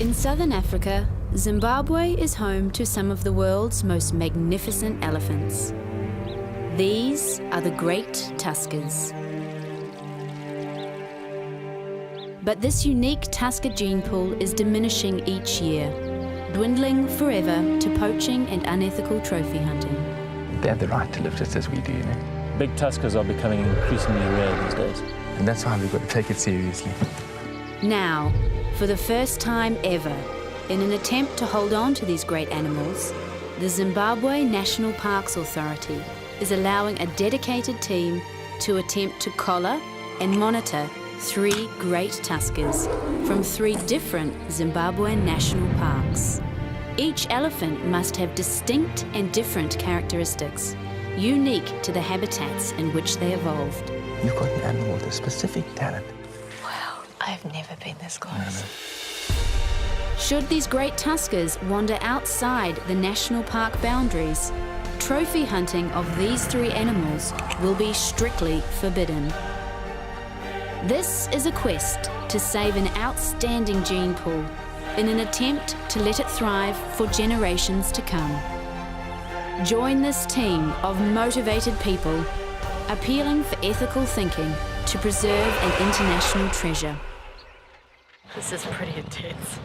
In southern Africa, Zimbabwe is home to some of the world's most magnificent elephants. These are the Great Tuskers. But this unique tusker gene pool is diminishing each year, dwindling forever to poaching and unethical trophy hunting. They have the right to live just as we do, you know. Big tuskers are becoming increasingly rare these days. And that's why we've got to take it seriously. Now, for the first time ever, in an attempt to hold on to these great animals, the Zimbabwe National Parks Authority is allowing a dedicated team to attempt to collar and monitor 3 great tuskers from 3 different Zimbabwean national parks. Each elephant must have distinct and different characteristics, unique to the habitats in which they evolved. You've got an animal with a specific talent. Wow, I've never been this close. Should these great tuskers wander outside the national park boundaries, trophy hunting of these 3 animals will be strictly forbidden. This is a quest to save an outstanding gene pool in an attempt to let it thrive for generations to come. Join this team of motivated people appealing for ethical thinking to preserve an international treasure. This is pretty intense.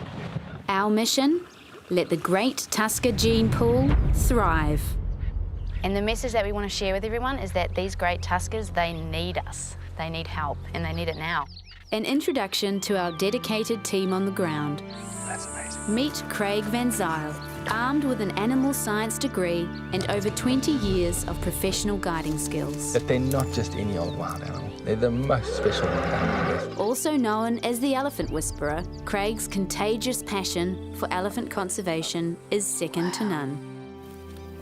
Our mission? Let the great tusker gene pool thrive. And the message that we want to share with everyone is that these great tuskers, they need us. They need help, and they need it now. An introduction to our dedicated team on the ground. That's amazing. Meet Craig Van Zyl, armed with an animal science degree and over 20 years of professional guiding skills. That they're not just any old wild animal. They're the most special wild animal. Also known as the Elephant Whisperer, Craig's contagious passion for elephant conservation is second to none.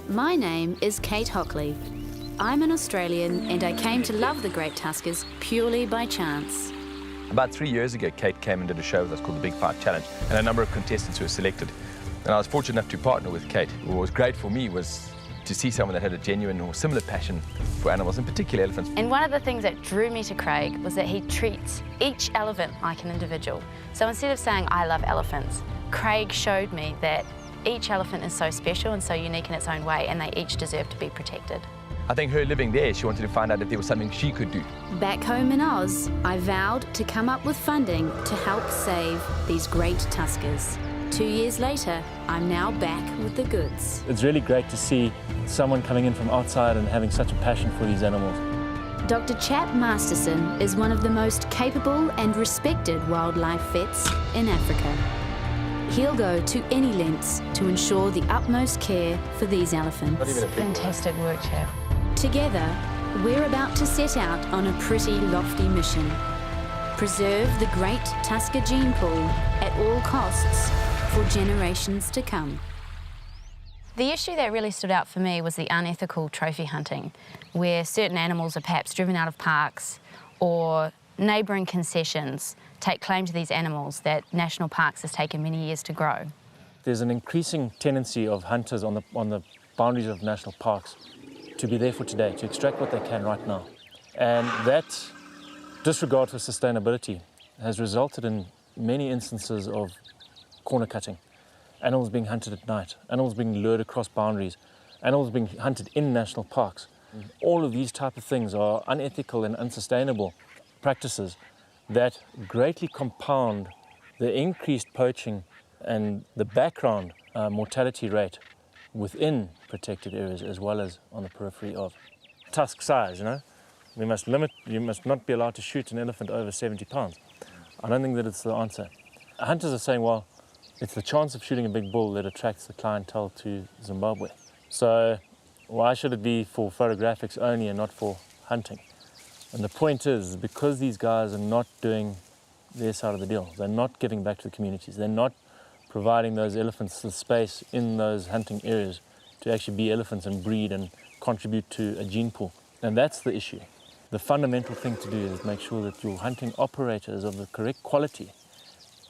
My name is Kate Hockley. I'm an Australian and I came to love the Great Tuskers purely by chance. About 3 years ago, Kate came and did a show with us called the Big 5 Challenge, and a number of contestants were selected. And I was fortunate enough to partner with Kate. What was great for me was to see someone that had a genuine or similar passion for animals, in particular elephants. And one of the things that drew me to Craig was that he treats each elephant like an individual. So instead of saying, I love elephants, Craig showed me that each elephant is so special and so unique in its own way, and they each deserve to be protected. I think her living there, she wanted to find out if there was something she could do. Back home in Oz, I vowed to come up with funding to help save these great tuskers. 2 years later, I'm now back with the goods. It's really great to see someone coming in from outside and having such a passion for these animals. Dr. Chap Masterson is one of the most capable and respected wildlife vets in Africa. He'll go to any lengths to ensure the utmost care for these elephants. Fantastic work, Chap. Together, we're about to set out on a pretty lofty mission. Preserve the great tusker gene pool at all costs for generations to come. The issue that really stood out for me was the unethical trophy hunting, where certain animals are perhaps driven out of parks or neighbouring concessions take claim to these animals that national parks has taken many years to grow. There's an increasing tendency of hunters on the boundaries of national parks to be there for today, to extract what they can right now. And that disregard for sustainability has resulted in many instances of corner cutting, animals being hunted at night, animals being lured across boundaries, animals being hunted in national parks. All of these type of things are unethical and unsustainable practices that greatly compound the increased poaching and the background mortality rate within protected areas as well as on the periphery of tusk size, you know. You must not be allowed to shoot an elephant over 70 pounds. I don't think that it's the answer. Hunters are saying, well, it's the chance of shooting a big bull that attracts the clientele to Zimbabwe. So why should it be for photographics only and not for hunting? And the point is, because these guys are not doing their side of the deal, they're not giving back to the communities, they're not providing those elephants the space in those hunting areas to actually be elephants and breed and contribute to a gene pool. And that's the issue. The fundamental thing to do is make sure that your hunting operator is of the correct quality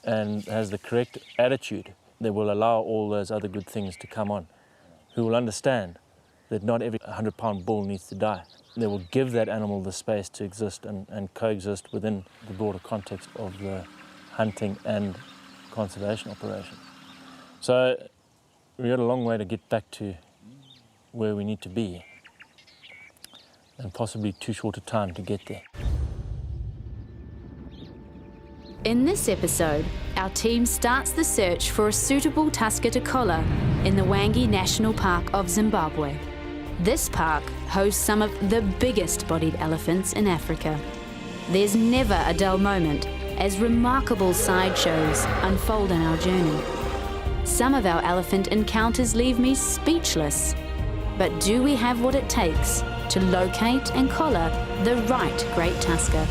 and has the correct attitude that will allow all those other good things to come on, who will understand that not every 100-pound bull needs to die. They will give that animal the space to exist and coexist within the broader context of the hunting and conservation operation. So we've got a long way to get back to where we need to be, and possibly too short a time to get there. In this episode, our team starts the search for a suitable tusker to collar in the Hwange National Park of Zimbabwe. This park hosts some of the biggest bodied elephants in Africa. There's never a dull moment as remarkable sideshows unfold on our journey. Some of our elephant encounters leave me speechless. But do we have what it takes to locate and collar the right Great Tusker?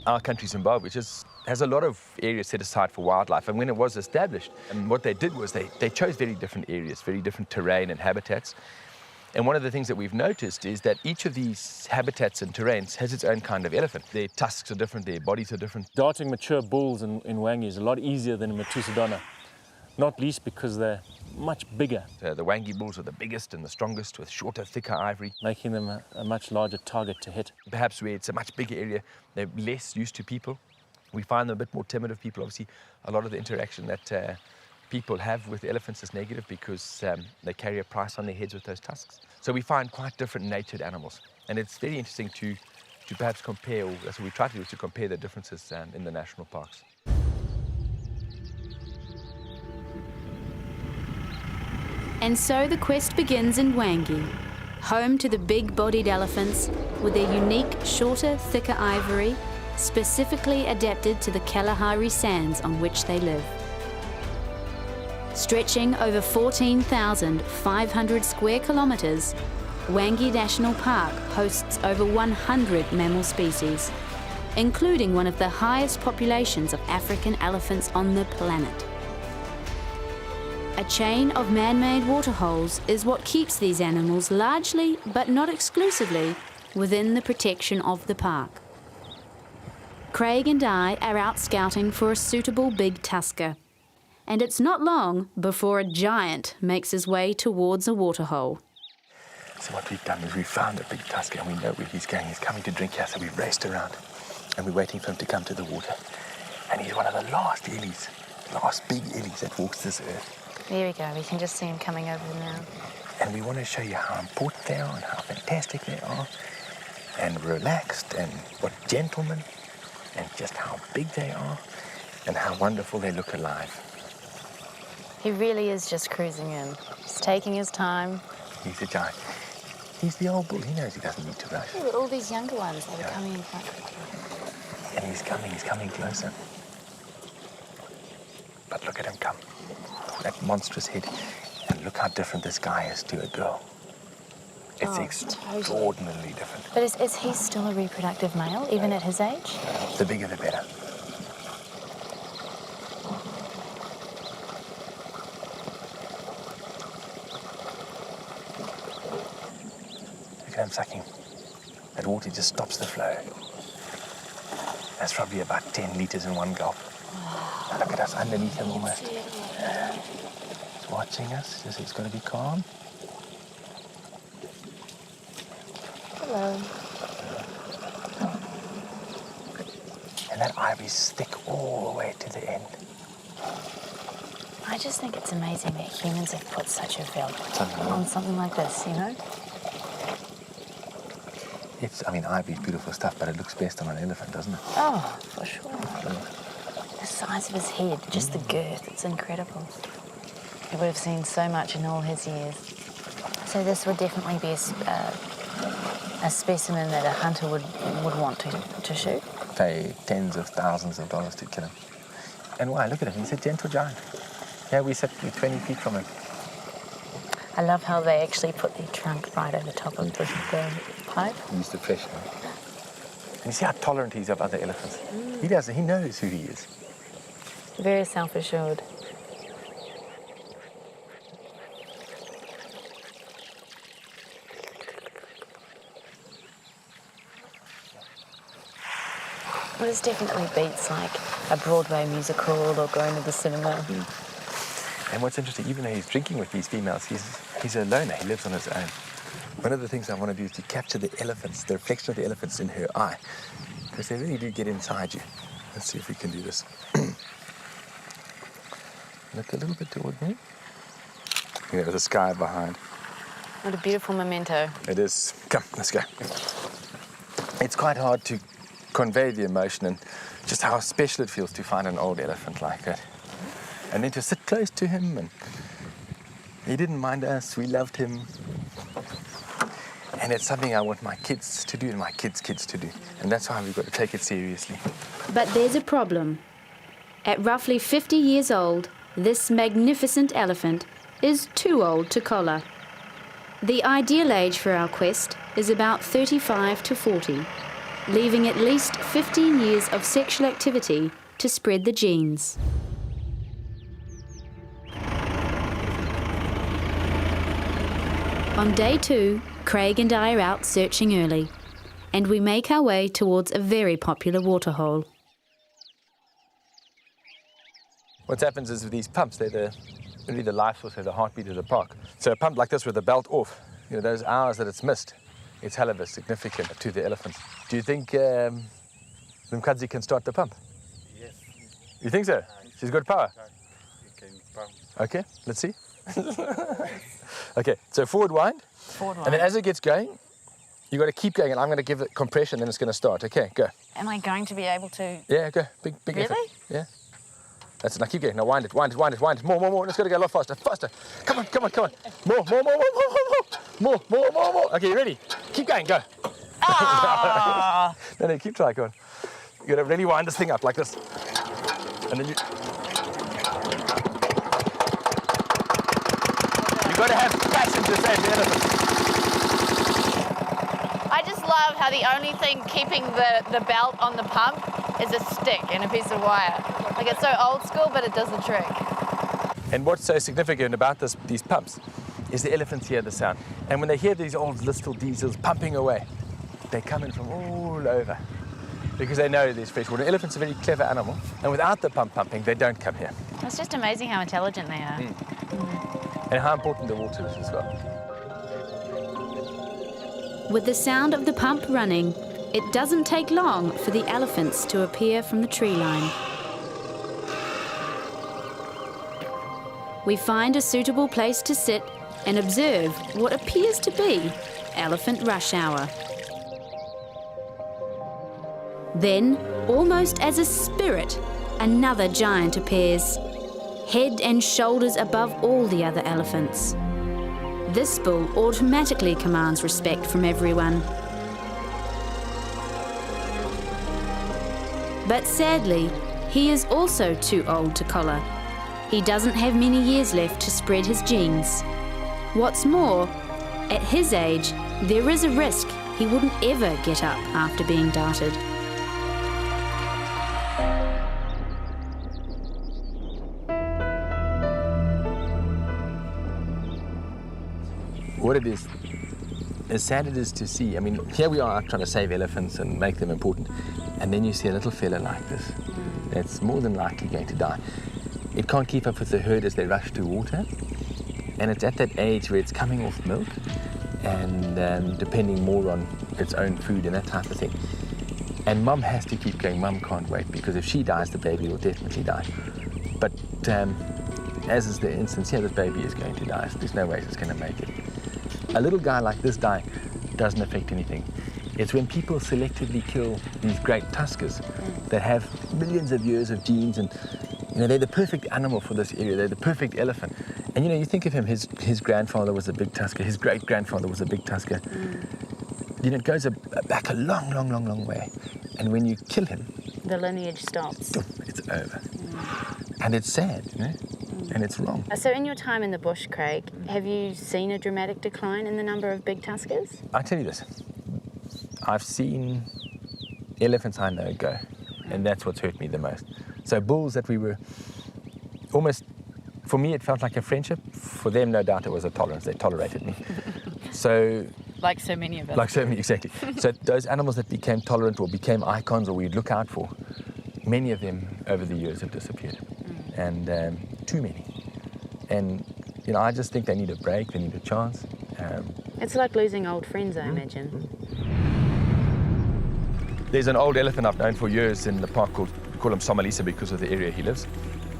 Our country, Zimbabwe, which has a lot of areas set aside for wildlife. And when it was established, and what they did was they chose very different areas, very different terrain and habitats. And one of the things that we've noticed is that each of these habitats and terrains has its own kind of elephant. Their tusks are different, their bodies are different. Darting mature bulls in Hwange is a lot easier than in Matusadona, not least because they're much bigger, The Hwange bulls are the biggest and the strongest, with shorter, thicker ivory. making them a much larger target to hit. Perhaps where it's a much bigger area, they're less used to people. We find them a bit more timid of people. Obviously, a lot of the interaction that people have with elephants is negative because they carry a price on their heads with those tusks. So we find quite different natured animals. And it's very interesting to perhaps compare, or that's what we try to do, is to compare the differences in the national parks. And so the quest begins in Hwange, home to the big-bodied elephants with their unique, shorter, thicker ivory, specifically adapted to the Kalahari sands on which they live. Stretching over 14,500 square kilometres, Hwange National Park hosts over 100 mammal species, including one of the highest populations of African elephants on the planet. A chain of man-made waterholes is what keeps these animals largely, but not exclusively, within the protection of the park. Craig and I are out scouting for a suitable big tusker, and it's not long before a giant makes his way towards a waterhole. So what we've done is we've found a big tusker and we know where he's going. He's coming to drink here, so we've raced around and we're waiting for him to come to the water. And he's one of the last big ellies that walks this earth. There we go, we can just see him coming over now. And we want to show you how important they are and how fantastic they are and relaxed and what gentlemen and just how big they are and how wonderful they look alive. He really is just cruising in. He's taking his time. He's a giant. He's the old bull. He knows he doesn't need to rush. Look at all these younger ones, they were coming in quite quickly. And he's coming closer. But look at him come. That monstrous head. And look how different this guy is to a girl. It's extraordinarily different. But is he still a reproductive male, even at his age? The bigger the better. Look at him sucking. That water just stops the flow. That's probably about 10 litres in one gulp. Wow. Now look at us underneath him almost. He's watching us. He's going to be calm. Hello. And that ivory's thick all the way to the end. I just think it's amazing that humans have put such a value on something like this, you know? Ivory's beautiful stuff, but it looks best on an elephant, doesn't it? Oh, for sure. The size of his head, just the girth, it's incredible. He would have seen so much in all his years. So this would definitely be a specimen that a hunter would want to shoot? Pay tens of thousands of dollars to kill him. And why? Look at him. He's a gentle giant. Yeah, we sit 20 feet from him. I love how they actually put the trunk right over top of the pipe. Use the pressure. And you see how tolerant he is of other elephants. He knows who he is. Very self-assured. Well, this definitely beats like a Broadway musical or going to the cinema. And what's interesting, even though he's drinking with these females, he's a loner. He lives on his own. One of the things I want to do is to capture the reflection of the elephants in her eye. because they really do get inside you. Let's see if we can do this. Look a little bit toward me. Yeah, there's a sky behind. What a beautiful memento. It is. Come, let's go. It's quite hard to convey the emotion and just how special it feels to find an old elephant like that. And then to sit close to him, and he didn't mind us, we loved him. And it's something I want my kids to do and my kids' kids to do. And that's why we've got to take it seriously. But there's a problem. At roughly 50 years old, this magnificent elephant is too old to collar. The ideal age for our quest is about 35 to 40, leaving at least 15 years of sexual activity to spread the genes. On day 2, Craig and I are out searching early, and we make our way towards a very popular waterhole. What happens is with these pumps, they're really the life source, they're the heartbeat of the park. So a pump like this with the belt off, you know, those hours that it's missed, it's hell of a significant to the elephants. Do you think Mkadzi can start the pump? Yes. You think so? She's got power? You can pump. Okay, let's see. Okay, so forward wind. Forward And then as it gets going, you've got to keep going, and I'm going to give it compression, then it's going to start. Okay, go. Am I going to be able to? Yeah, go. Big Really? effort. Yeah. That's it. Now keep going. Now wind it, wind it, wind it, wind it. More, more, more. Let's go a lot faster, faster. Come on, come on, come on. More, more, more, more, more, more, more, more, more. Okay, you ready? Keep going, go. Ah! No, keep trying, go on. You got to really wind this thing up like this. And then you got to have passion to save the elephant. I just love how the only thing keeping the belt on the pump is a stick and a piece of wire. Like, it's so old school, but it does the trick. And what's so significant about these pumps is the elephants hear the sound. And when they hear these old little diesels pumping away, they come in from all over because they know there's fresh water. Elephants are a very clever animal, and without the pump pumping, they don't come here. It's just amazing how intelligent they are. And how important the water is as well. With the sound of the pump running, it doesn't take long for the elephants to appear from the tree line. We find a suitable place to sit and observe what appears to be elephant rush hour. Then, almost as a spirit, another giant appears, head and shoulders above all the other elephants. This bull automatically commands respect from everyone. But sadly, he is also too old to collar. He doesn't have many years left to spread his genes. What's more, at his age, there is a risk he wouldn't ever get up after being darted. What it is, as sad it is to see, I mean, here we are trying to save elephants and make them important, and then you see a little fella like this that's more than likely going to die. It can't keep up with the herd as they rush to water, and it's at that age where it's coming off milk and depending more on its own food and that type of thing. And mum has to keep going. Mum can't wait, because if she dies, the baby will definitely die. But as is the instance here, this baby is going to die. So there's no way it's going to make it. A little guy like this dying doesn't affect anything. It's when people selectively kill these great tuskers that have millions of years of genes, and you know, they're the perfect animal for this area. They're the perfect elephant. And you know, you think of him, his grandfather was a big tusker, his great-grandfather was a big tusker. You know, it goes back a long, long, long, long way. And when you kill him, The lineage stops. it's over. And it's sad, you know? And it's wrong. So in your time in the bush, Craig, have you seen a dramatic decline in the number of big tuskers? I tell you this, I've seen elephants I know go, and that's what's hurt me the most. So bulls that we were almost, for me it felt like a friendship. For them, no doubt it was a tolerance. They tolerated me. So, Like so many of us. like so many, exactly. So those animals that became tolerant or became icons or we'd look out for, many of them over the years have disappeared. And too many. And, you know, I just think they need a break, they need a chance. It's like losing old friends, I imagine. There's an old elephant I've known for years in the park called, we call him Somalisa because of the area he lives.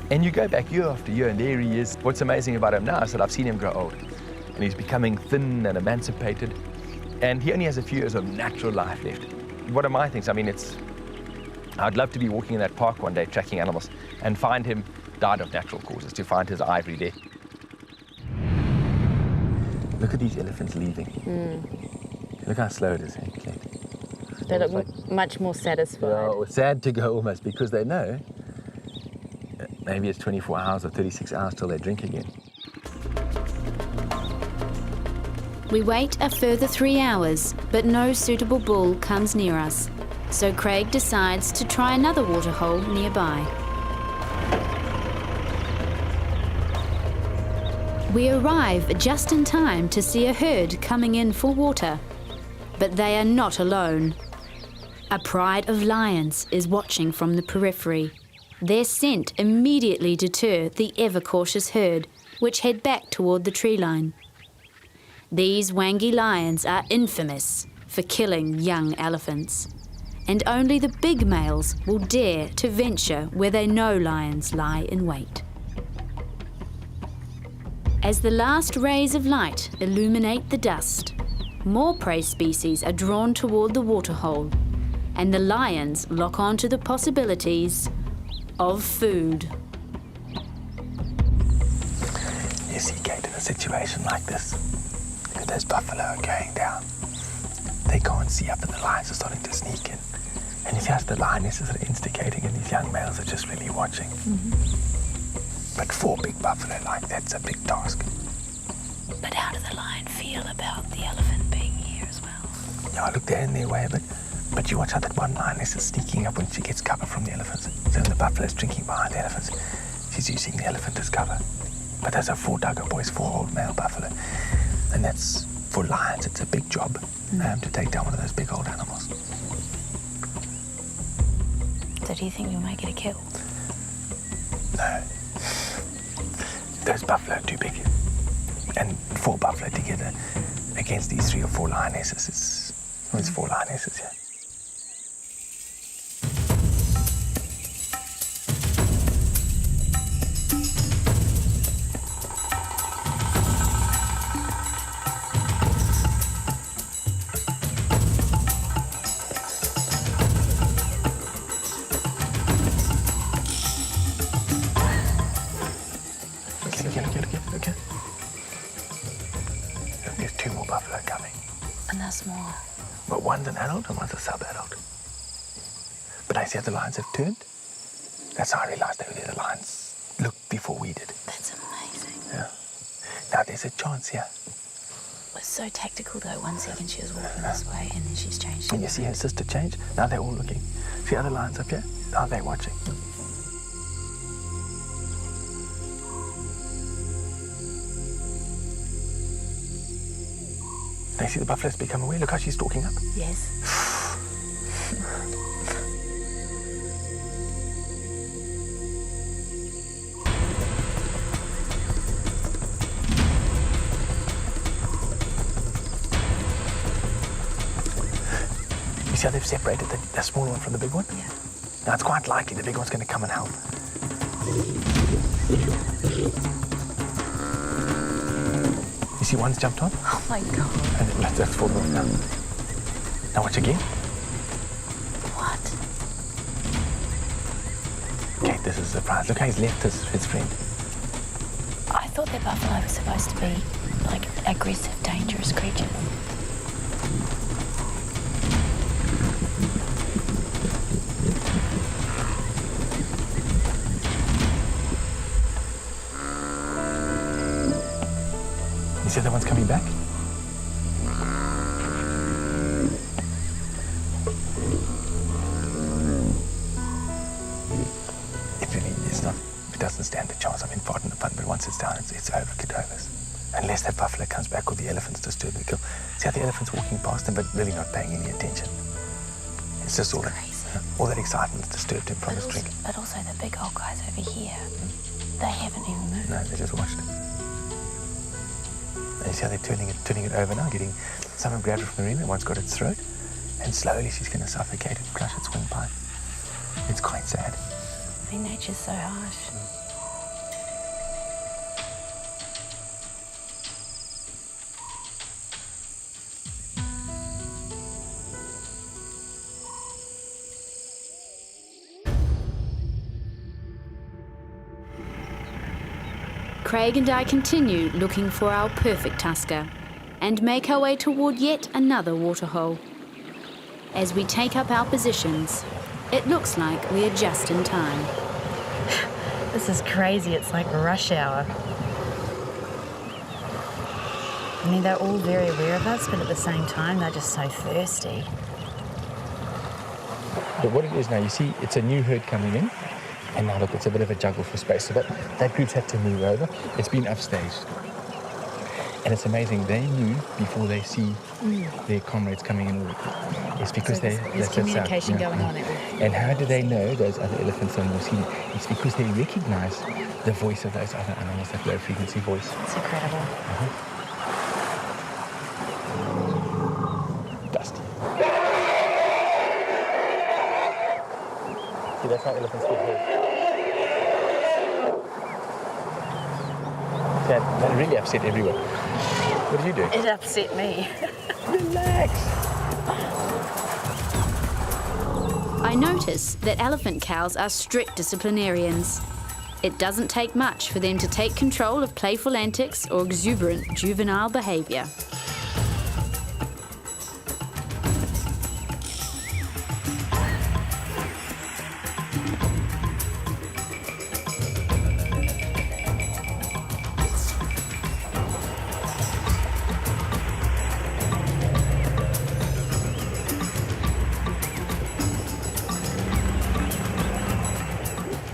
And you go back year after year and there he is. What's amazing about him now is that I've seen him grow old. And he's becoming thin and emancipated. And he only has a few years of natural life left. One of my things, I mean, I'd love to be walking in that park one day, tracking animals, and find him died of natural causes, to find his ivory there. Look at these elephants leaving. Look how slow it is, Kate. They look much more satisfied. Yeah, sad to go almost, because they know maybe it's 24 hours or 36 hours till they drink again. We wait a further 3 hours, but no suitable bull comes near us. So Craig decides to try another waterhole nearby. We arrive just in time to see a herd coming in for water. But they are not alone. A pride of lions is watching from the periphery. Their scent immediately deter the ever-cautious herd, which head back toward the tree line. These Hwange lions are infamous for killing young elephants, and only the big males will dare to venture where they know lions lie in wait. As the last rays of light illuminate the dust, more prey species are drawn toward the waterhole, and the lions lock onto the possibilities of food. You see, Kate, in a situation like this, if those buffalo are going down, they can't see up and the lions are starting to sneak in. And if you have the lionesses that are instigating and these young males are just really watching. But 4 big buffalo like that's a big task. But how does the lion feel about the elephant being here as well? Yeah, look, they're in their way a bit. But you watch how that one lioness is sneaking up when she gets cover from the elephants. So when the buffalo's drinking behind the elephants, she's using the elephant as cover. But those are 4 Duggar boys, 4 old male buffalo. And that's, for lions, it's a big job to take down one of those big old animals. So do you think we might get a kill? No. Those buffalo are too big. And 4 buffalo together against these 3 or 4 lionesses, it's 4 lionesses, yeah. Okay. There's 2 more buffalo coming. And they're small. But one's an adult and one's a sub-adult. But I see how the lions have turned. That's how I realized they were there. The lions looked before we did. That's amazing. Yeah. Now there's a chance here. It was so tactical though. 1 second she was walking this way and then she's changed. And you see her sister change? Now they're all looking. See other lions up here? Now they're watching. Now you see the buffalo's become aware. Look how she's stalking up. Yes. You see how they've separated the smaller one from the big one? Yeah. Now it's quite likely the big one's going to come and help. You see one's jumped on? Oh my God. And that's fallen off now. Now watch again. What? Okay, this is a surprise. Look how he's left his friend. I thought that buffalo was supposed to be like aggressive, dangerous creatures. You see the one's coming back? It doesn't stand a chance. I mean, pardon the pun, but once it's down, it's over, Cadovers. Unless that buffalo comes back or the elephants disturb the kill. See how the elephant's walking past him, but really not paying any attention. It's just all that excitement's disturbed him from his drink. But also the big old guys over here, they haven't even moved. No, they just watched it. And you see how they're turning it over now, some have grabbed it from the rim, and one's got its throat, and slowly she's going to suffocate and crush its windpipe. It's quite sad. I mean, nature's so harsh. Craig and I continue looking for our perfect tusker and make our way toward yet another waterhole. As we take up our positions, it looks like we are just in time. This is crazy. It's like rush hour. I mean, they're all very aware of us, but at the same time, they're just so thirsty. But what it is now, you see, it's a new herd coming in. And now look, it's a bit of a juggle for space. So that group's had to move over. It's been upstaged. And it's amazing, they move before they see their comrades coming in. It's because So there's communication going on. And how do they know those other elephants are more seen? It's because they recognize the voice of those other animals, that low frequency voice. It's incredible. Dusty. See, that's how elephants get hurt. That really upset everyone. What did you do? It upset me. Relax. I notice that elephant cows are strict disciplinarians. It doesn't take much for them to take control of playful antics or exuberant juvenile behavior.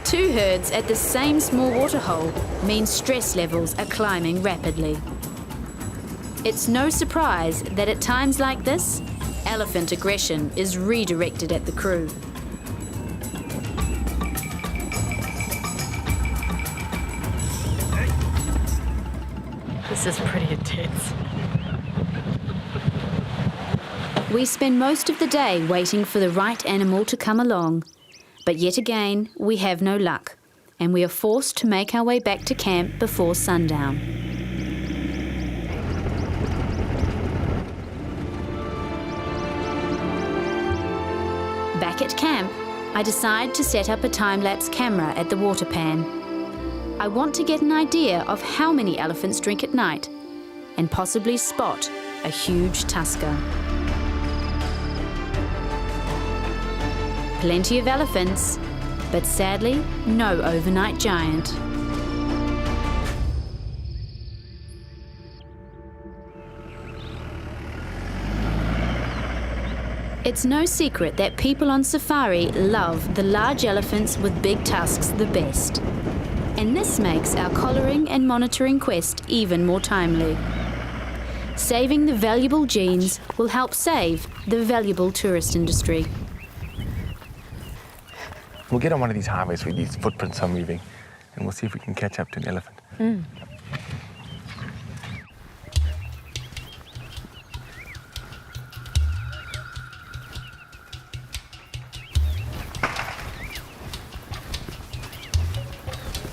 Two herds at the same small waterhole means stress levels are climbing rapidly. It's no surprise that at times like this, elephant aggression is redirected at the crew. This is pretty intense. We spend most of the day waiting for the right animal to come along. But yet again, we have no luck, and we are forced to make our way back to camp before sundown. Back at camp, I decide to set up a time-lapse camera at the water pan. I want to get an idea of how many elephants drink at night, and possibly spot a huge tusker. Plenty of elephants, but sadly, no overnight giant. It's no secret that people on safari love the large elephants with big tusks the best. And this makes our collaring and monitoring quest even more timely. Saving the valuable genes will help save the valuable tourist industry. We'll get on one of these highways where these footprints are moving, and we'll see if we can catch up to an elephant.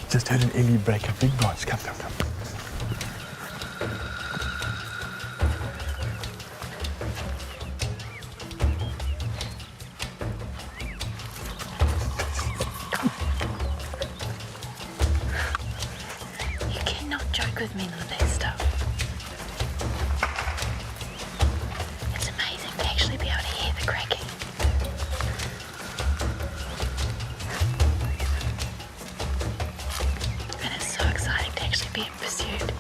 Just heard an ellie break a big branch. Come. You cannot joke with me like that stuff. It's amazing to actually be able to hear the cracking. And it's so exciting to actually be in pursuit.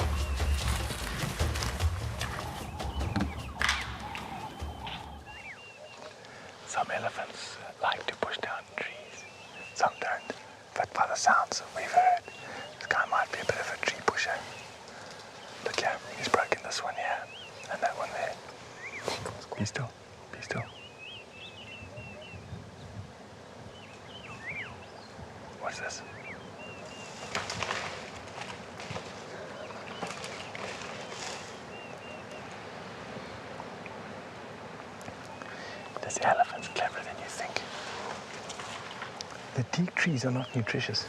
Some elephants like to push down trees. Some don't. But by the sounds we've heard, this guy might be a bit of a tree pusher. Look here, he's broken this one here, and that one there. Be still, be still. What's this? This elephant's cleverer than you think. The teak trees are not nutritious,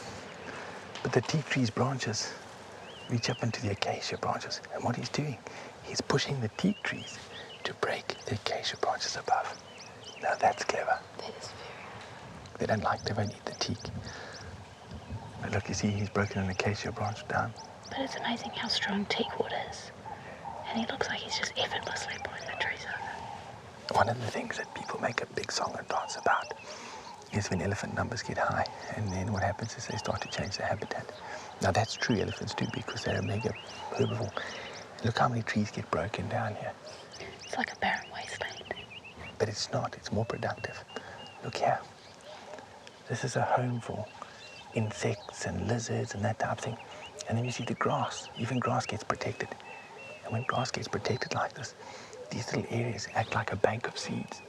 but the teak tree's branches reach up into the acacia branches. And what he's doing, he's pushing the teak trees to break the acacia branches above. Now that's clever. That is very... They don't eat the teak. But look, you see, he's broken an acacia branch down. But it's amazing how strong teak wood is. And he looks like he's just effortlessly pulling the trees over. One of the things that people make a big song and dance about is when elephant numbers get high, and then what happens is they start to change their habitat. Now that's true, elephants do, because they're a mega herbivore. Look how many trees get broken down here. It's like a barren wasteland. But it's not, it's more productive. Look here. This is a home for insects and lizards and that type of thing. And then you see the grass, even grass gets protected. And when grass gets protected like this, these little areas act like a bank of seeds.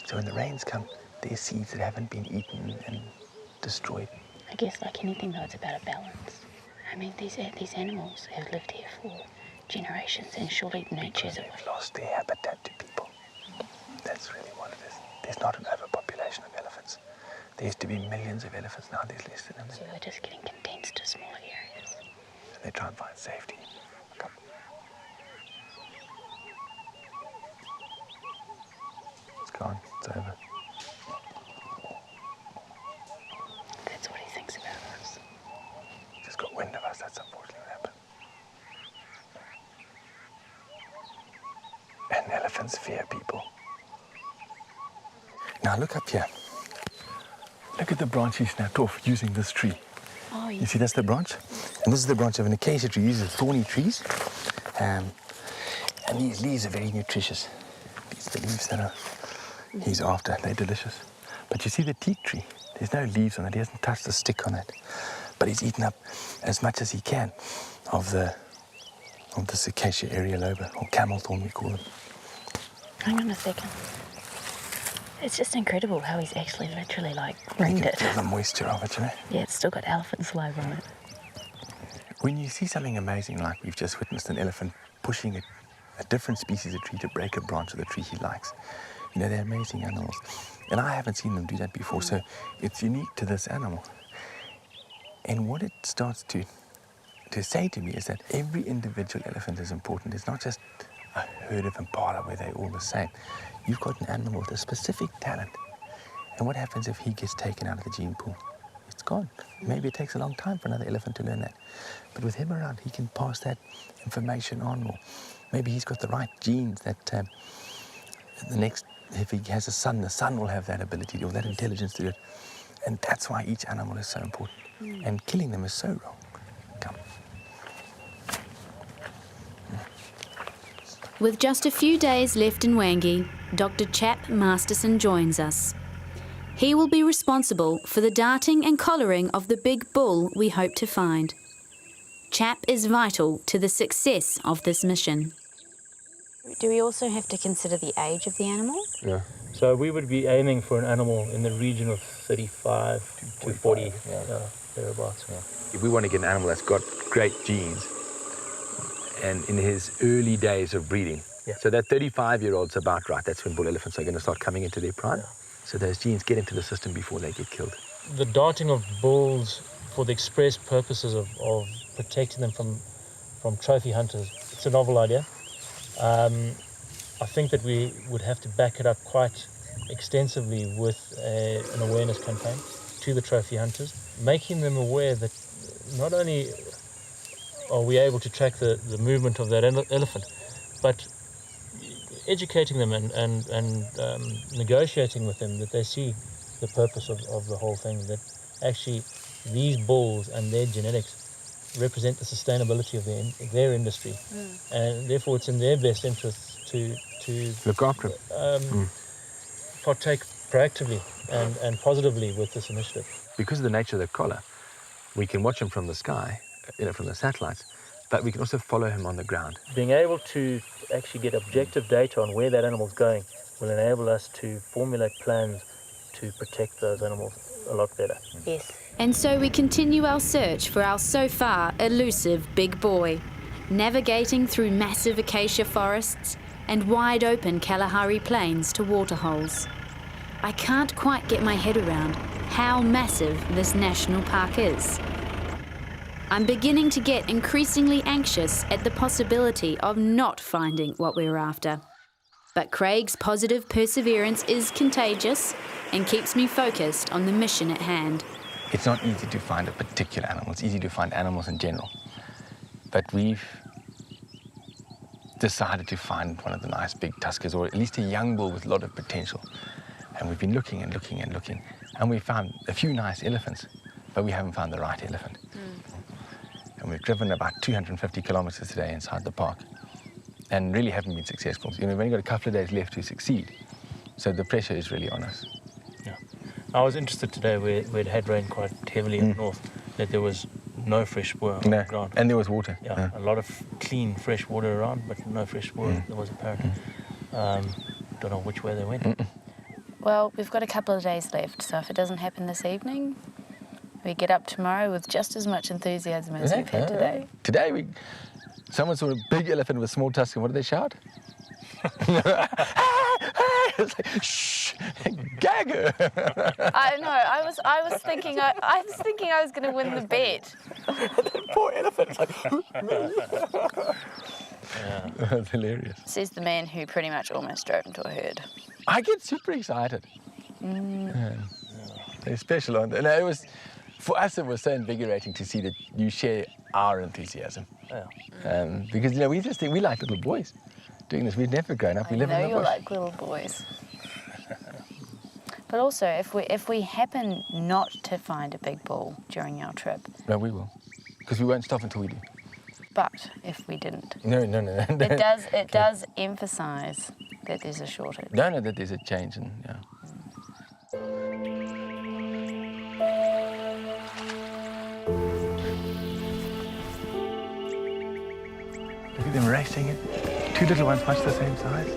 So when the rains come, there's seeds that haven't been eaten and destroyed. I guess like anything though, it's about a balance. I mean, these animals have lived here for generations, and surely nature's... Because they've lost their habitat to people. That's really what it is. There's not an overpopulation of elephants. There used to be millions of elephants, now there's less than them. So they're just getting condensed to smaller areas. And they try and find safety. Come. It's gone, it's over. That's what he thinks about us. Just got wind of us, that's unfortunately what happened. And elephants fear people. Now look up here. Look at the branch he snapped off using this tree. Oh, yeah. You see, that's the branch? And this is the branch of an acacia tree. These are thorny trees. And these leaves are very nutritious. These are the leaves that he's after. They're delicious. But you see the teak tree? There's no leaves on it. He hasn't touched a stick on it. But he's eaten up as much as he can of this acacia areoloba, or camel thorn we call them. Hang on a second. It's just incredible how he's actually literally like You ringed can it. feel the moisture of it, you know? Yeah, it's still got elephant saliva on it. When you see something amazing like we've just witnessed, an elephant pushing a different species of tree to break a branch of the tree he likes, you know, they're amazing animals. And I haven't seen them do that before, so it's unique to this animal. And what it starts to say to me is that every individual elephant is important. It's not just a herd of impala where they're all the same. You've got an animal with a specific talent. And what happens if he gets taken out of the gene pool? It's gone. Maybe it takes a long time for another elephant to learn that. But with him around, he can pass that information on. Or maybe he's got the right genes that if he has a son, the son will have that ability or that intelligence to do it. And that's why each animal is so important. And killing them is so wrong. Come. With just a few days left in Hwange, Dr. Chap Masterson joins us. He will be responsible for the darting and collaring of the big bull we hope to find. Chap is vital to the success of this mission. Do we also have to consider the age of the animal? Yeah. So we would be aiming for an animal in the region of 35 to 40, thereabouts. Yeah. If we want to get an animal that's got great genes and in his early days of breeding, so that 35-year-old's about right. That's when bull elephants are going to start coming into their prime. Yeah. So those genes get into the system before they get killed. The darting of bulls for the express purposes of protecting them from trophy hunters, it's a novel idea. I think that we would have to back it up quite extensively with an awareness campaign to the trophy hunters, making them aware that not only are we able to track the movement of that elephant, but educating them and negotiating with them that they see the purpose of the whole thing, that actually these bulls and their genetics represent the sustainability of their industry, and therefore it's in their best interest to look after them, partake proactively and positively with this initiative. Because of the nature of the collar, we can watch him from the sky, from the satellites, but we can also follow him on the ground. Being able to actually get objective data on where that animal's going will enable us to formulate plans to protect those animals a lot better. Yes. And so we continue our search for our so far elusive big boy, navigating through massive acacia forests and wide open Kalahari plains to waterholes. I can't quite get my head around how massive this national park is. I'm beginning to get increasingly anxious at the possibility of not finding what we're after. But Craig's positive perseverance is contagious and keeps me focused on the mission at hand. It's not easy to find a particular animal. It's easy to find animals in general. But we've decided to find one of the nice big tuskers, or at least a young bull with a lot of potential. And we've been looking and looking and looking. And we found a few nice elephants, but we haven't found the right elephant. And we've driven about 250 kilometers today inside the park and really haven't been successful. You know, we've only got a couple of days left to succeed. So the pressure is really on us. Yeah. I was interested today where it had rained quite heavily in the north, that there was no fresh water on the ground. And there was water. Yeah, a lot of clean, fresh water around, but no fresh water that was apparent. Don't know which way they went. Well, we've got a couple of days left, so if it doesn't happen this evening, we get up tomorrow with just as much enthusiasm as we've had today. Today, someone saw a big elephant with a small tusker. What did they shout? It's like, shh, gag her. I know. I was thinking I was going to win the bet. Poor elephant. Yeah. That's hilarious. Says the man who pretty much almost drove into a herd. I get super excited. Yeah. They're special, aren't they? And it was, for us, it was so invigorating to see that you share our enthusiasm. Yeah. Because, you know, we just think we like little boys doing this. We've never grown up. We live in the bush. I know you like little boys. But also, if we happen not to find a big bull during our trip. No, we will. Because we won't stop until we do. But if we didn't. No. It does emphasise that there's a shortage. No, that there's a change, and yeah. Look at them racing it. Two little ones, much the same size.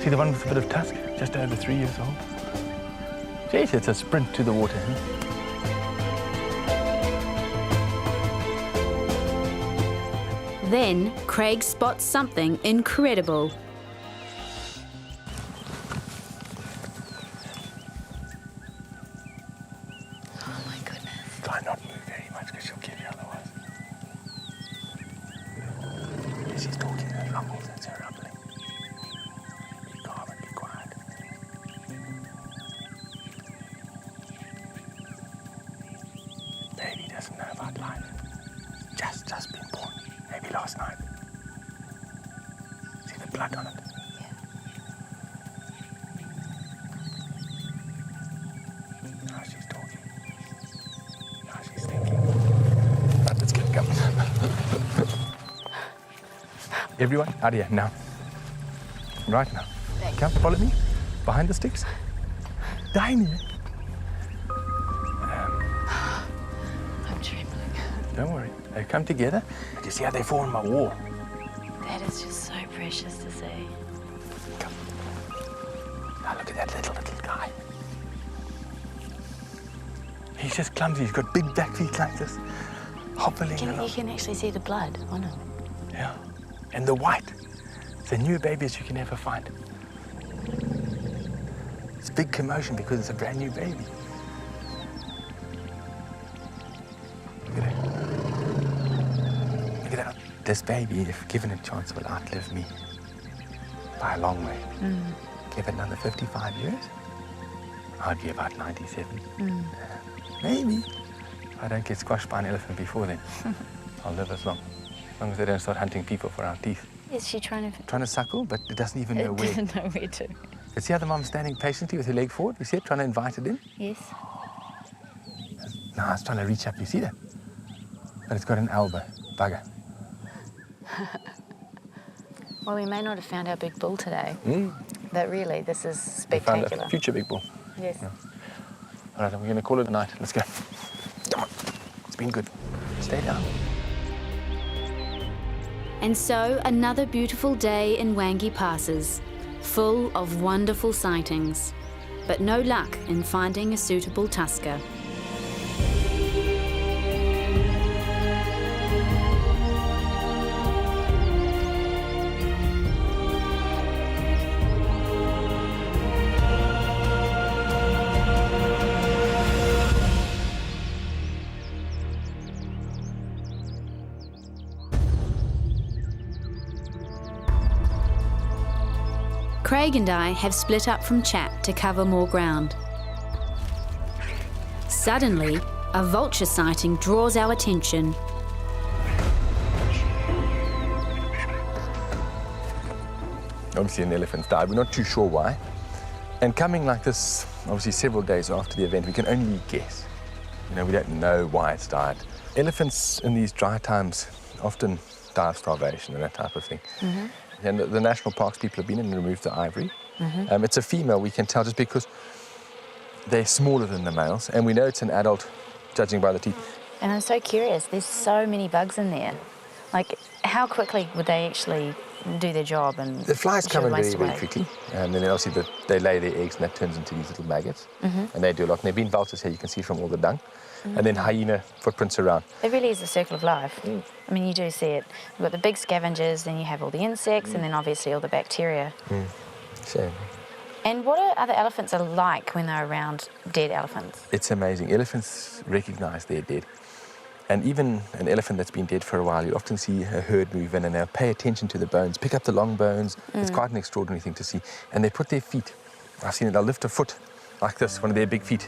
See the one with a bit of tusk, just over 3 years old. Jeez, it's a sprint to the water. Then Craig spots something incredible. Oh my goodness. Try not to move very much because she'll kill you otherwise. Yes, she's talking, there's rumbles, it's her rumbling. Be calm and be quiet. Baby doesn't know about life. Just been born. Maybe last night. See the blood on it? Yeah. Now she's talking. Now she's thinking. Right, let's get going. Everyone, out here, now. Right now. Thanks. Come, follow me. Behind the sticks. Down here. I'm trembling. Don't worry. They come together. And you see how they form my wall. That is just so precious to see. Come. Now look at that little guy. He's just clumsy. He's got big back feet like this. Hobbling along. You can actually see the blood on him. Yeah. And the white. It's the new babies you can ever find. It's big commotion because it's a brand new baby. Look at it. Look at that. This baby, if given a chance, will outlive me by a long way. Give it another 55 years, I'd be about 97. Maybe. If I don't get squashed by an elephant before then, I'll live as long as they don't start hunting people for our teeth. Is she trying to suckle, but it doesn't even know where. It doesn't know where to. You see how the mom's standing patiently with her leg forward? You see it, trying to invite it in? Yes. No, it's trying to reach up. You see that? But it's got an elbow. Bugger. Well, we may not have found our big bull today, but really, this is We found spectacular. a future big bull. Yes. Yeah. All right, we're going to call it a night. Let's go. Come on. It's been good. Stay down. And so another beautiful day in Hwange passes, full of wonderful sightings, but no luck in finding a suitable tusker. Craig and I have split up from Chap to cover more ground. Suddenly, a vulture sighting draws our attention. Obviously an elephant's died. We're not too sure why. And coming like this, obviously several days after the event, we can only guess. You know, we don't know why it's died. Elephants in these dry times often die of starvation and that type of thing. And the national parks people have been in and removed the ivory. It's a female, we can tell, just because they're smaller than the males, and we know it's an adult, judging by the teeth. And I'm so curious, there's so many bugs in there. Like, how quickly would they actually do their job? And the flies come in waste very, very away? quickly, and then obviously they lay their eggs, and that turns into these little maggots, and they do a lot. And there have been vultures here, you can see from all the dung, and then hyena footprints around. It really is a circle of life. I mean, you do see it. You've got the big scavengers, then you have all the insects, and then obviously all the bacteria. Shame. And what are other elephants are like when they're around dead elephants? It's amazing. Elephants recognize they're dead. And even an elephant that's been dead for a while, you often see a herd move in and they'll pay attention to the bones, pick up the long bones. It's quite an extraordinary thing to see. And they put their feet, I've seen it, they'll lift a foot like this, one of their big feet,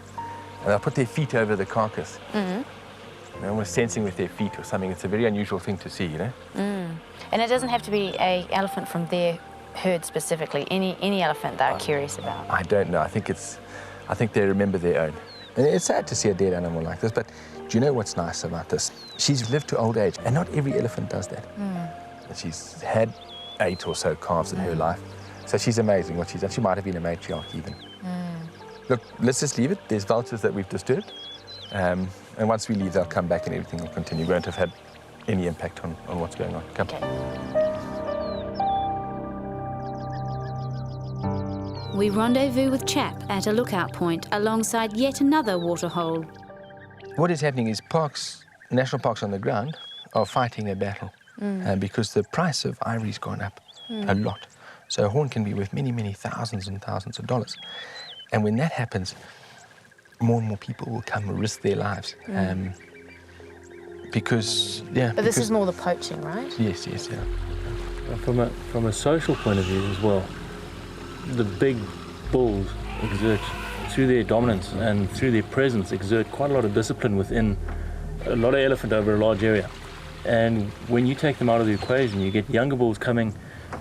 and they'll put their feet over the carcass. They're almost sensing with their feet or something. It's a very unusual thing to see, you know? And it doesn't have to be an elephant from their herd specifically, any elephant they're curious about. I don't know. I think they remember their own. And it's sad to see a dead animal like this, but do you know what's nice about this? She's lived to old age, and not every elephant does that. She's had 8 or so calves in her life, so she's amazing what she's done. She might have been a matriarch even. Look, let's just leave it. There's vultures that we've disturbed, and once we leave, they'll come back and everything will continue. We won't have had any impact on what's going on. Come. Okay. We rendezvous with Chap at a lookout point alongside yet another waterhole. What is happening is national parks on the ground are fighting a battle because the price of ivory's gone up a lot. So a horn can be worth many, many thousands and thousands of dollars. And when that happens, more and more people will come and risk their lives. But this is more the poaching, right? Yes, yeah. From a social point of view as well, the big bulls exert, through their dominance and through their presence, exert quite a lot of discipline within a lot of elephant over a large area. And when you take them out of the equation, you get younger bulls coming,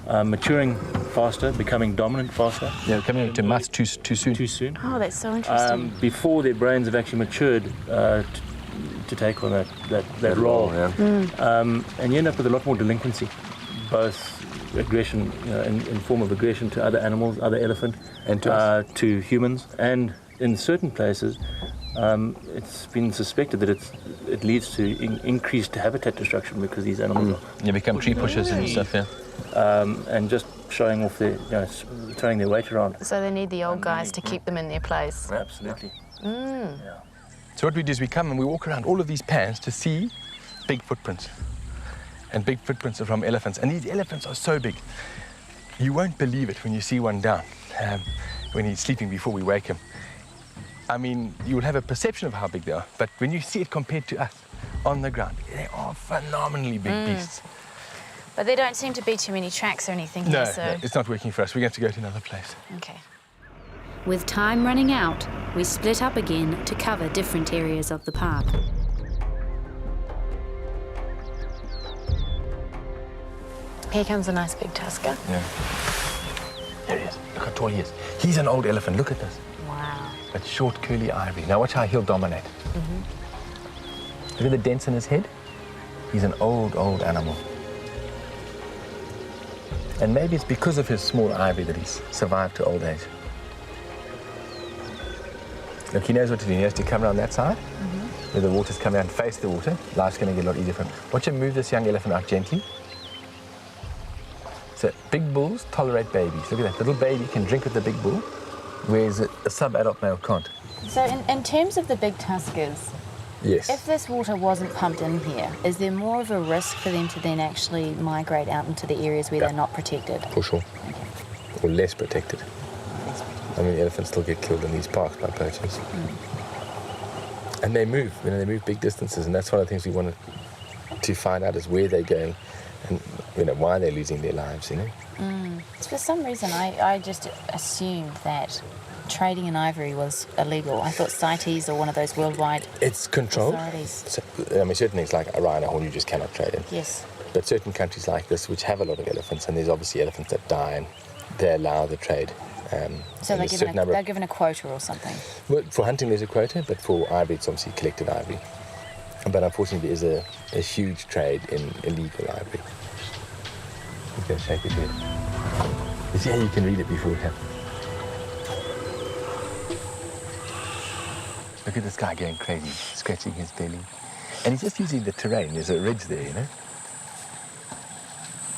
maturing faster, becoming dominant faster. Yeah, coming into mass too soon. Too soon. Oh, that's so interesting. Before their brains have actually matured to take on that role. And you end up with a lot more delinquency, both aggression, in form of aggression to other animals, other elephant, and to humans, and in certain places, it's been suspected that it leads to increased habitat destruction because these animals You become tree pushers and stuff, and just showing off their, throwing their weight around. So they need the old guys to keep them in their place. Absolutely. So what we do is we come and we walk around all of these pans to see big footprints. And big footprints are from elephants. And these elephants are so big. You won't believe it when you see one down, when he's sleeping before we wake him. I mean, you'll have a perception of how big they are, but when you see it compared to us on the ground, they are phenomenally big beasts. But there don't seem to be too many tracks or anything here, No, it's not working for us. We're going to have to go to another place. Okay. With time running out, we split up again to cover different areas of the park. Here comes a nice big tusker. Yeah. There he is. Look how tall he is. He's an old elephant. Look at this. Wow. But short, curly ivory. Now watch how he'll dominate. Look at the dents in his head. He's an old animal. And maybe it's because of his small ivory that he's survived to old age. Look, he knows what to do. He knows to come around that side, where the water's coming out and face the water. Life's going to get a lot easier for him. Watch him move this young elephant out gently. So big bulls tolerate babies. Look at that. Little baby can drink with the big bull, whereas a sub-adult male can't. So in terms of the big tuskers, Yes. if this water wasn't pumped in here, is there more of a risk for them to then actually migrate out into the areas where they're not protected? For sure. Or less protected. I mean, elephants still get killed in these parks by poachers. And they move, they move big distances, and that's one of the things we wanted to find out is where they're going. And why they're losing their lives, For some reason, I just assumed that trading in ivory was illegal. I thought CITES or one of those worldwide It's controlled. authorities. So, certain things like a rhino horn you just cannot trade in. Yes. But certain countries like this, which have a lot of elephants, and there's obviously elephants that die, and they allow the trade. So and they're there's a certain number given a quota or something. Well, for hunting there's a quota, but for ivory it's obviously collected ivory. But unfortunately there is a huge trade in illegal ivory. You can shake it there. You see how you can read it before it happens. Look at this guy going crazy, scratching his belly. And he's just using the terrain. There's a ridge there,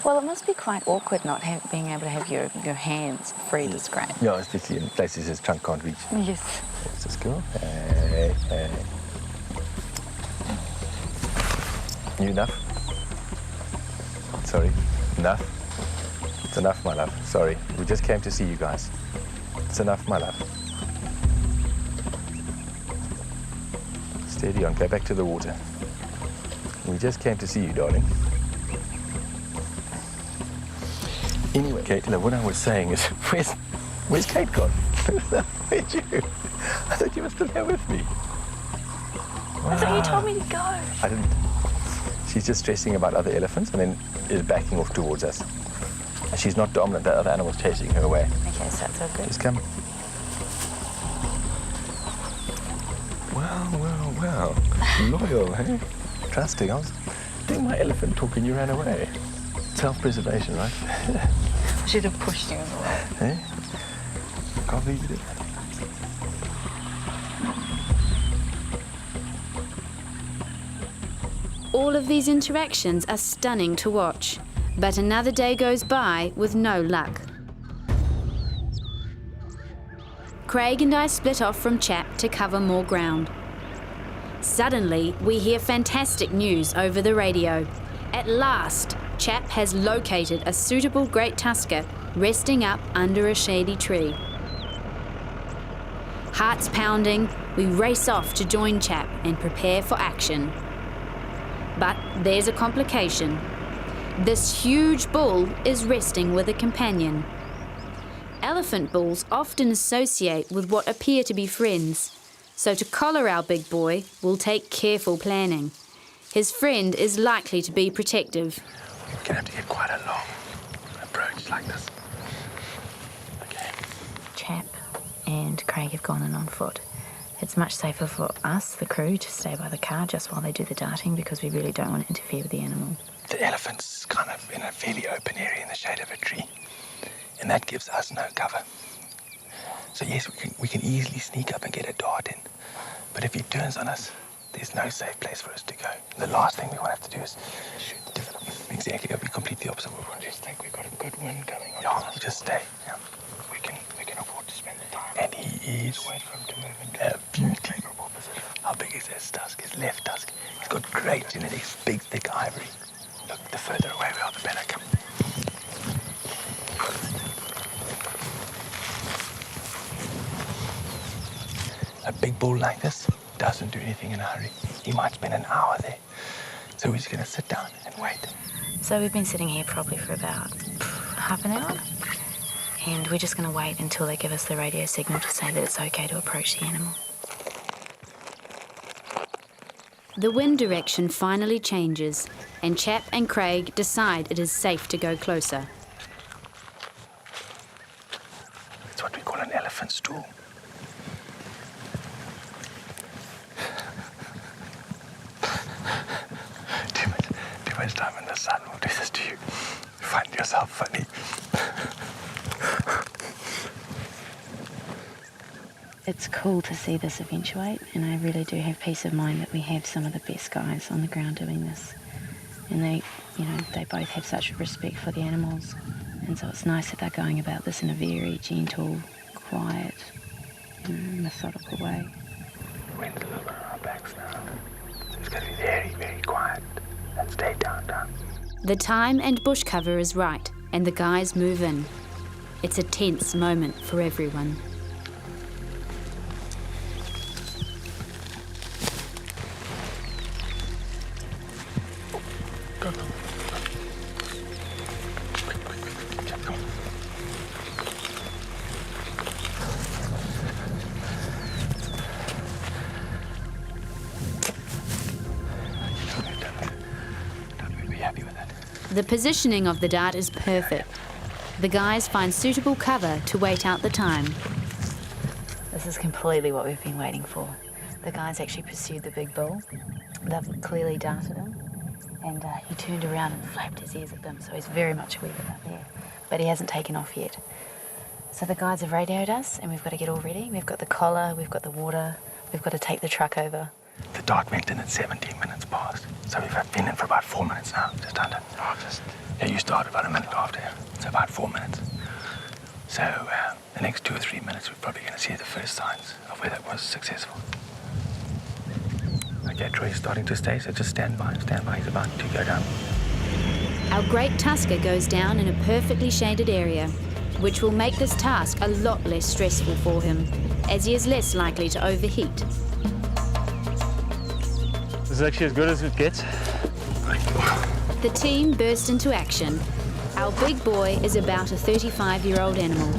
Well, it must be quite awkward not being able to have your hands free to scratch. Yeah, especially in places his trunk can't reach. Yes. Let's just go. Hey. You enough? Sorry, enough? It's enough, my love. Sorry, we just came to see you guys. It's enough, my love. Steady on, go back to the water. We just came to see you, darling. Anyway, Kate, what I was saying is, where's Kate gone? Where'd you? I thought you were still here with me. I thought you told me to go. I didn't. She's just stressing about other elephants and then is backing off towards us. And she's not dominant, the other animal's chasing her away. Okay, so that's all good. Just come. Well. Loyal, eh? Trusting. I was doing my elephant talk and you ran away. Self-preservation, right? I should have pushed you in the way. Eh? Can't believe you did. All of these interactions are stunning to watch, but another day goes by with no luck. Craig and I split off from Chap to cover more ground. Suddenly, we hear fantastic news over the radio. At last, Chap has located a suitable Great Tusker resting up under a shady tree. Hearts pounding, we race off to join Chap and prepare for action. But there's a complication. This huge bull is resting with a companion. Elephant bulls often associate with what appear to be friends, so to collar our big boy will take careful planning. His friend is likely to be protective. We're going to have to get quite a long approach like this. Okay. Chap and Craig have gone in on foot. It's much safer for us, the crew, to stay by the car just while they do the darting because we really don't want to interfere with the animal. The elephant's kind of in a fairly open area in the shade of a tree, and that gives us no cover. So yes, we can easily sneak up and get a dart in, but if he turns on us, there's no safe place for us to go. The last thing we want to have to do is shoot. Exactly, it'll be completely opposite what we want to do. Just think we've got a good wind coming on. Yeah, you just stay. Yeah. We can afford to spend the time. And he is wait for him to move into a favorable position. How big is his tusk? His left tusk. He's got great genetics, big, thick ivory. Look, the further away we are, the better. Come. A big bull like this doesn't do anything in a hurry. He might spend an hour there. So we're just going to sit down and wait. So we've been sitting here probably for about half an hour. And we're just going to wait until they give us the radio signal to say that it's okay to approach the animal. The wind direction finally changes, and Chap and Craig decide it is safe to go closer. It's what we call an elephant stool. Too much time in the sun will do this to you. You find yourself funny. It's cool to see this eventuate, and I really do have peace of mind that we have some of the best guys on the ground doing this. And they both have such respect for the animals. And so it's nice that they're going about this in a very gentle, quiet, methodical way. The wind's a little on our backs now. So it's going to be very, very quiet. And stay down. The time and bush cover is right, and the guys move in. It's a tense moment for everyone. The positioning of the dart is perfect. The guys find suitable cover to wait out the time. This is completely what we've been waiting for. The guys actually pursued the big bull. They've clearly darted him, and he turned around and flapped his ears at them, so he's very much aware that they're there. But he hasn't taken off yet. So the guys have radioed us, and we've got to get all ready. We've got the collar, we've got the water, we've got to take the truck over. The dart went in at 17 minutes past, so we've been in for about 4 minutes now, just under. Yeah, you started about a minute after, so about 4 minutes. So the next 2 or 3 minutes, we're probably going to see the first signs of whether it was successful. Okay, Troy's starting to stay, so just stand by, he's about to go down. Our Great Tusker goes down in a perfectly shaded area, which will make this task a lot less stressful for him, as he is less likely to overheat. This is actually as good as it gets. The team burst into action. Our big boy is about a 35-year-old animal,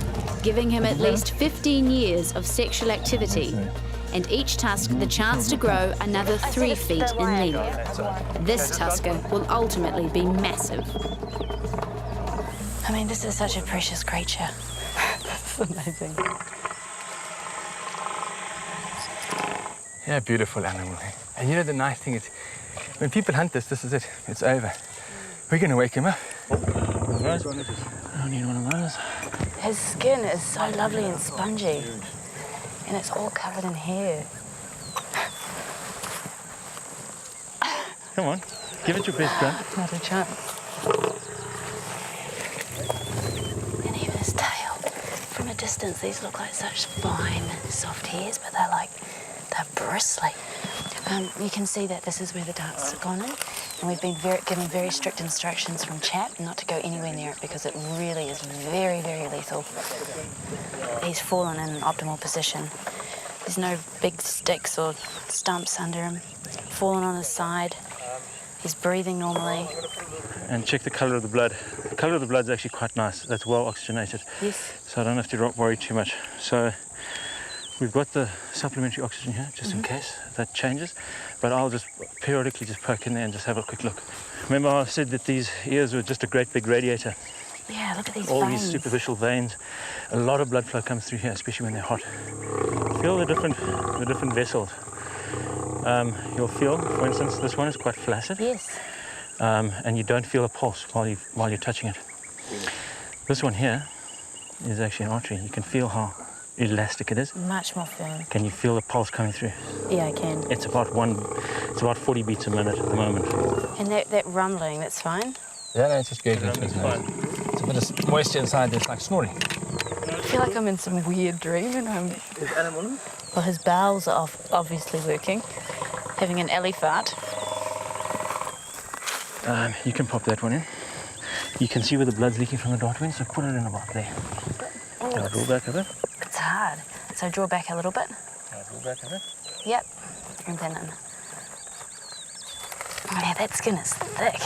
giving him at least 15 years of sexual activity, and each tusk the chance to grow another 3 feet in length. This tusker will ultimately be massive. I mean, this is such a precious creature. This is amazing. Yeah, beautiful animal. And you know the nice thing is, when people hunt this is it. It's over. We're going to wake him up. I don't need one of those. His skin is so lovely and spongy, and it's all covered in hair. Come on, give it your best gun. Not a chance. And even his tail. From a distance, these look like such fine, soft hairs, but they're bristly. You can see that this is where the darts have gone in, and we've been given very strict instructions from Chap not to go anywhere near it because it really is very, very lethal. He's fallen in an optimal position. There's no big sticks or stumps under him. Fallen on his side. He's breathing normally. And check the colour of the blood. The colour of the blood's actually quite nice. That's well oxygenated. Yes. So I don't have to worry too much. So we've got the supplementary oxygen here, just in case that changes. But I'll just periodically just poke in there and just have a quick look. Remember I said that these ears were just a great big radiator. Yeah, look at these All veins. these superficial veins. A lot of blood flow comes through here, especially when they're hot. Feel the different vessels. You'll feel, for instance, this one is quite flaccid. Yes. And you don't feel a pulse while you're touching it. This one here is actually an artery. You can feel how elastic it is. Much more firm. Can you feel the pulse coming through? Yeah, I can. It's about 40 beats a minute at the moment. And that rumbling, that's fine? Yeah, no, it's just good. It's a bit of moisture inside that's like snoring. I feel like I'm in some weird dream and I'm... Well, his bowels are obviously working. Having an alley fart. You can pop that one in. You can see where the blood's leaking from the dart wound, so put it in about there. I'll draw back a bit. It's hard. So draw back a little bit. Draw back a bit. Yep. And then in. Oh, yeah, that skin is thick.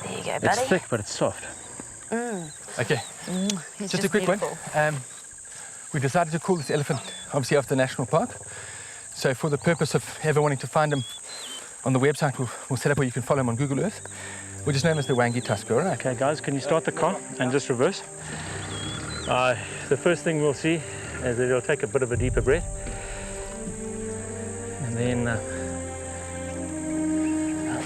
There you go, buddy. It's thick, but it's soft. Okay, He's just a quick beautiful. one. We decided to call this elephant, obviously, after the national park. So for the purpose of ever wanting to find him on the website, we'll set up where you can follow him on Google Earth. We'll just name him as the Hwange tusker, all right? Okay, guys, can you start the car and just reverse? The first thing we'll see is that he'll take a bit of a deeper breath. And then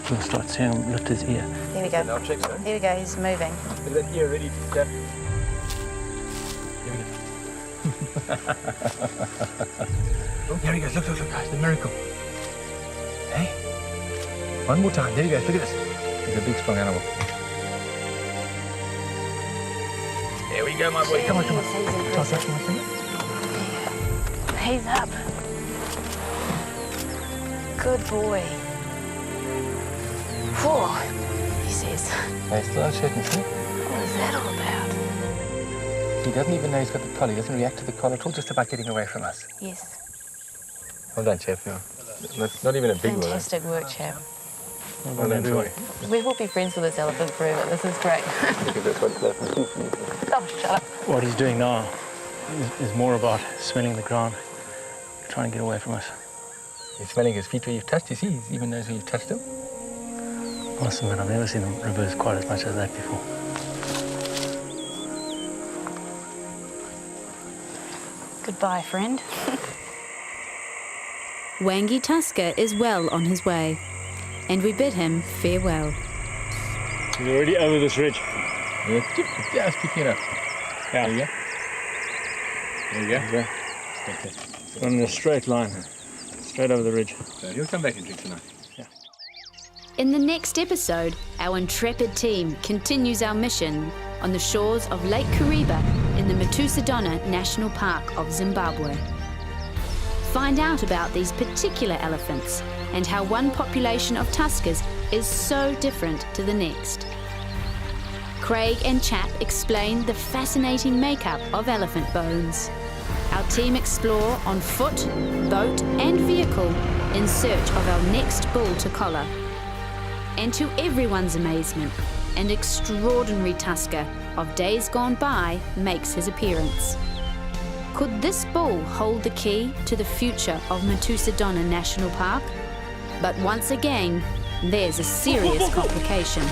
we'll start seeing him lift his ear. There we go. I'll check, sir. There we go, he's moving. Is that ear ready to step? There he goes. Look, guys, the miracle. Hey? One more time. There he goes. Look at this. He's a big, strong animal. There we go, my boy. Come on. Toss that one. He's up. Good boy. Whew, he says. Hey, still checking, see? What is that all about? He doesn't even know he's got the collar. He doesn't react to the collar at all, just about getting away from us. Yes. Well done, Chap. Not even a big one. Fantastic work, Chap. Well done, Troy. We will be friends with this elephant forever. This is great. Oh, shut up. What he's doing now is more about smelling the ground, trying to get away from us. He's smelling his feet where you've touched. You see, he even knows where you've touched him. Awesome, man. I've never seen them reverse quite as much as that before. Goodbye, friend. Hwange Tusker is well on his way, and we bid him farewell. He's already over this ridge. Yeah, it's picking it up. Yeah. There you go. There you go. Yeah. Okay. On a straight line, straight over the ridge. So he'll come back and drink tonight. In the next episode, our intrepid team continues our mission on the shores of Lake Kariba in the Matusadona National Park of Zimbabwe. Find out about these particular elephants and how one population of tuskers is so different to the next. Craig and Chap explain the fascinating makeup of elephant bones. Our team explore on foot, boat and vehicle in search of our next bull to collar. And to everyone's amazement, an extraordinary tusker of days gone by makes his appearance. Could this bull hold the key to the future of Matusadona National Park? But once again, there's a serious complication.